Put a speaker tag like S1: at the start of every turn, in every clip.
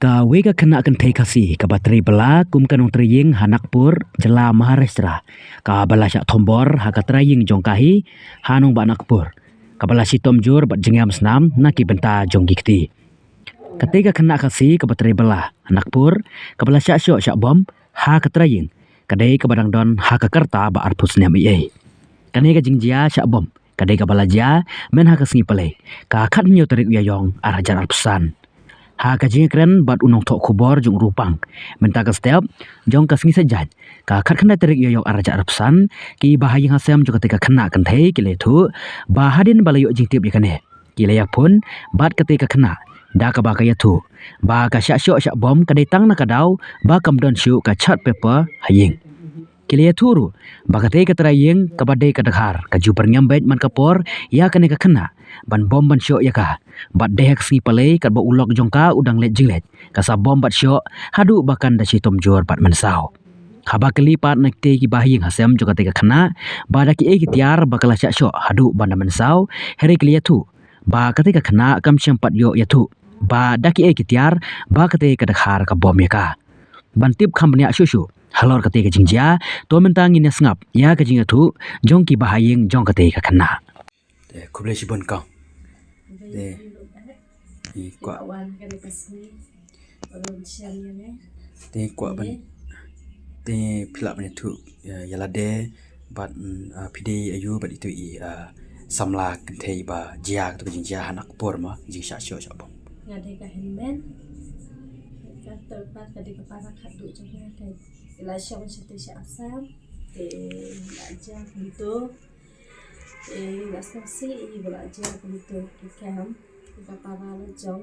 S1: Ka wega kena kan thei kasi ka batri bala kum kanong triying Hanakpur jela Maharashtra ka bala syak thombor ha ka traying jongkahi hanung ba Nakpur ka bala si tomjur bat jengam snam na ki benta jonggikti ketika kena kasi ka batri bala Hanakpur ka bala syak syok syak bom ha ka traying kadai ka badang don ha ka karta ba arpus nyam ie kane ka jingjia syak bom kadai ka bala ja men ha ka sngi pale ka khat nyo tarik uyayong arajar arpusan ha ka jingkren bat unong tok kubor jung rupang menta ka step jong ka sngi sajaj ka khat khana tarik yo araja arpsan ki bahayang hasem jo ketika kena kan thei ki le thu bahadin balayo jingtip yakane ki le pun bat ketika kena da ka ba ka yathu ba ka syak syok syak bom ka tang na ka daw ba kam don syu ka chat paper haying Kilia turu, bakate ka trayeng kabade ka daghar ka juper nyambet man kapor ya kane ka kena ban bom ban syok ya ka bat dehek sngi pale ka ba ulok jongka udang let jinglet ka sa bom bat syok hadu bakan da si tomjor bat mansau haba kelipat nak te ki bahing hasem joka te ka kena ba da ki e ki tiar bakala syak syok hadu ban da mansau here kilia tu ba kate ka kena kam sempat yo ya tu ba da ki e ki tiar ba kate ka daghar ka bom ya ka ban tip kham nya shushu halor kate ka jingjia to mentang ina sngap ya ka jinga thu jong ki bahayeng jong kate ka kena de kuble si bon ka de i kwa
S2: awan kan kasni orang siang ne
S1: de kwa ban de philap ne thu yala de bat pide ayu bat itu i samla kan thei ba jia to jingjia Hanakpur ma ji sha sho sha bom
S2: ngade ka helmen ka terpat ka de para khadu jona kai ila shong sete sha asam aja untuk nasi ini belajar untuk ikan kita para lejong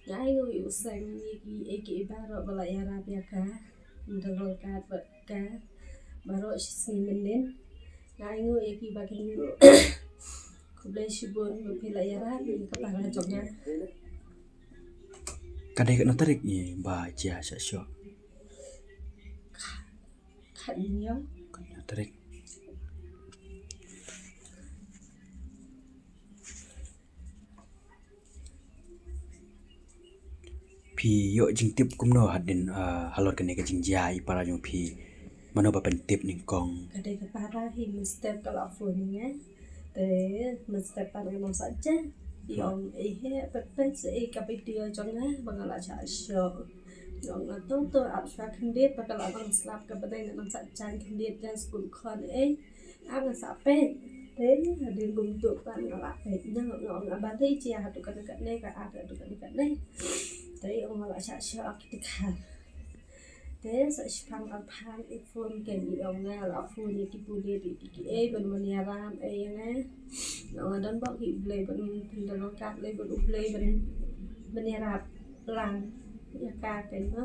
S2: ngai ngui usang ni ki baro bala yara biaka ndrol ka ka baro sini menen ngai ngui ki bakin kublai shibun bila yara bi ka para lejongnya
S1: kadai ka tarik ni ba jia sha sho
S2: khanyo
S1: kan tarik pi yo jingtip kumno hadin halor kene ka jingjia i para jong pi mano ba pentip ning kong
S2: kadai ka para hi mustep kalau phone te mustep para no saja yang pepe se kapitil jongna bangala cha sho yang atong to abstra khandit bakal abang slap ka badai nam sa chan khandit dan school khon ang sa pe te hadin gum tu pan ngala pe ngong abadai chia hatu kan ne ka hatu kan ne te ong ngala cha sho akitikha te sa shpang alphan phone ken yong ngala phone ki puli ki ban mania ram ne ngong dan bok hi ble ban pindon kat le ban ble ban mania rap lang ya ka ken no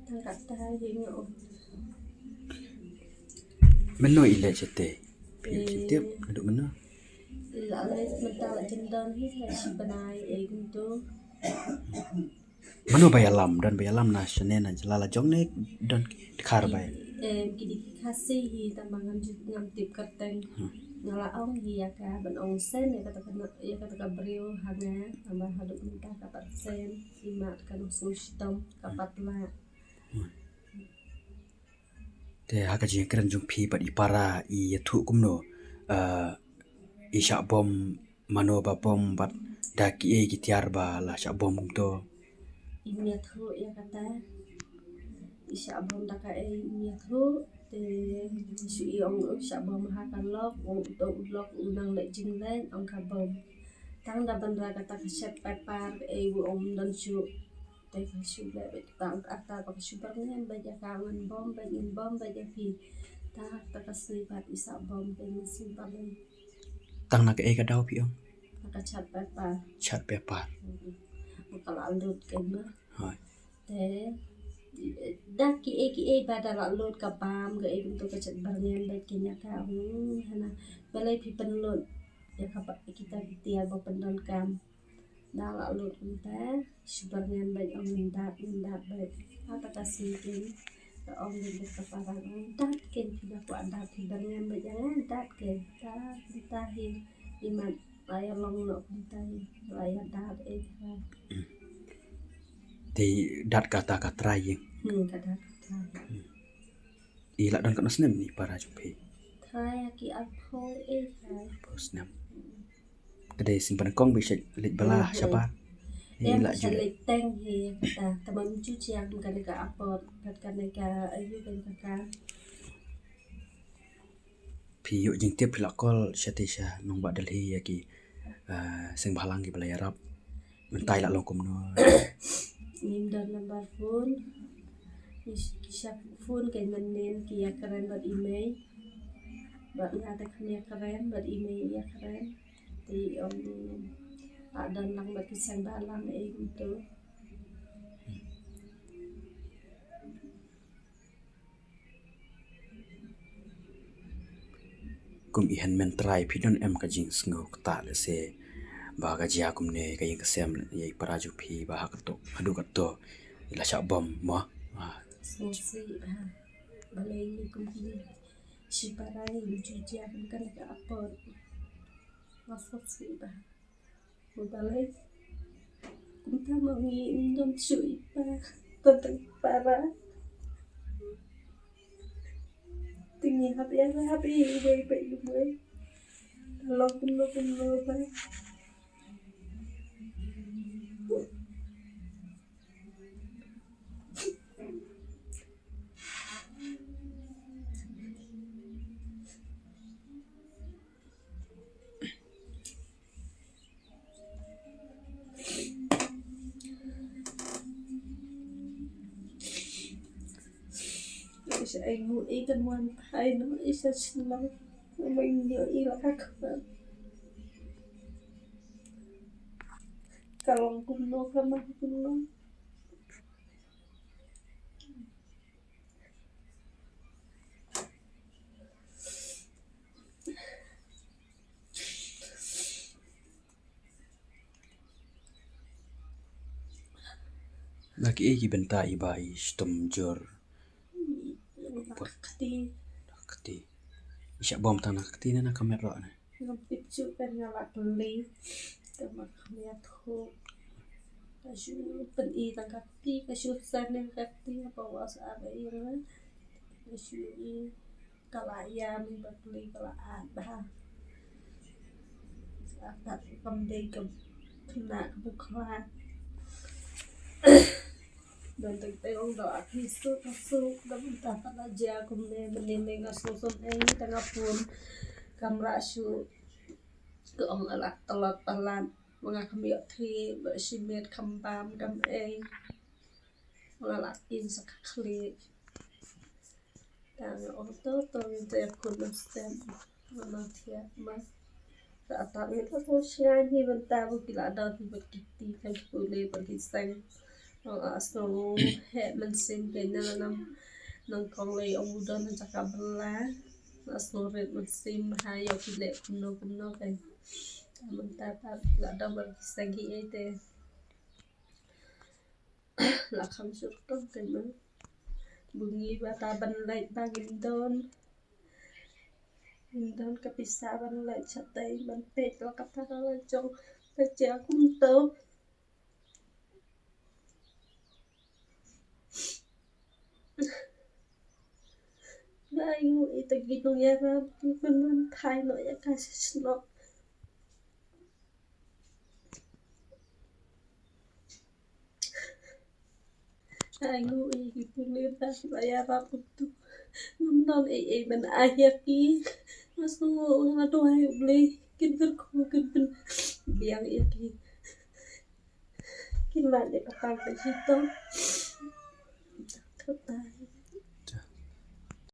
S2: tang kata hi ngong
S1: meno ile chete pi jingtip nduk meno
S2: la le mental jendon hi si banai guntu
S1: mano bayalam dan bayalam na senen na jalala jong ne don khar bay
S2: kidi khasi hi tambangan ngam tip kateng ngala ong hi ya ka ban ong sen ya kata brio hanga tambah haduk minta kapat sen simat kan sustom kapat la
S1: te haka ji kren jong pi bat ipara i yathu kumno i sha bom mano ba bom bat daki e ki tiar ba la sha bom to
S2: imia thu ya kata isya bom daka imia thu te su iong isya bom ha kan lok to lok unang le jing le ong ka bom tang da bandra kata kaset papar bu om dan su te ka su le tang ata ka su par ne ba ja ka ngan bom ba ja pi ta ka slipat isya bom te mesin pa le
S1: tang na ka e ka daw pi ong
S2: ka chat papar
S1: chat paper
S2: kalau alut kena
S1: hai
S2: te dak ki pada lut kapam ke untuk kecet barngen baik kenya ka hana balai pi penlut ya kapak kita tiar ba pendon kam dak lut kita subarngen baik om mindat baik apa kasih kin om mindat keparang dat kin tidak ku ada pi barngen baik jangan dat ke ta hi imat layar long nọ cũng tay layar đạt ấy thôi
S1: Ti dat kata katraying.
S2: cả đạt thay
S1: Ila dan kana snem ni para jumpi.
S2: thay ki ăn thôi ấy thay
S1: Snem. Kedai simpan kong bisa lit belah siapa?
S2: em
S1: Ila
S2: sẽ
S1: juga.
S2: lịch tên thì ta tamam chú chiang cái này cả apple cái này cả ấy cái cả
S1: Piyu jing tiap pilakol syatisha nong bak dalhi yaki sing bahalang ki balai Arab. Mentai lak longkum no.
S2: nim dan number phone kisah phone cái mình nên kia keren buat email buat ngata kena keren buat email ya keren thì ada nang buat kisah balang itu
S1: Kum ihan mentrai pidon em ka jing sngo kta le se ba ga jia kum ne ka ying kesem ye para jumpi ba hak to adu kato ila syak bom mo.
S2: Selesai balai kumpi si parai lucu dia kan ke apa masuk sih bah balai kumta mau ngi don cui bah tentang para tinggi hati baik kalau kuno bah is anh muốn ý cần hoàn hay nó ý sẽ xin lỗi mình nhớ ý là khác kalau kuno kamar kuno
S1: Laki iki benta ibai stum jor
S2: Nakati
S1: kti. Isyak bom tanah kti na kamera na.
S2: ngapicu kan ngalak beli sama kami tuh kasih peni tangkati kasih sana kati apa was apa ini kasih kalayam beli kalaan bah saat pembeli kena bukan dan tengok doa Kristus masuk dan mendapat aja kemudian menindeng asusun ini tengah pun kamrasu ke ông alak telat balan mengakami thi bersimet kembam dam ngalakin sekali dan auto yang terkena stem manatia mas saat itu aku nyanyi bentar gila ada begitu kan boleh bagi sang asal mình xin đến nang con lấy ông udah cakap belah asal mình xin hai yo kile kuno kan bentar gak ada bagi segi itu lah kamu suruh kan bunyi bataban light bagin don kepisahan light catai benpek lah kata lah jong baca kunto Bayu itu gitu ya benar Thai lo ya kasih snot Ayu itu lihat saya raput tuh nonton ben akhir ki masuk ngadu ayo beli kin kin biang iki kin lah dia kata situ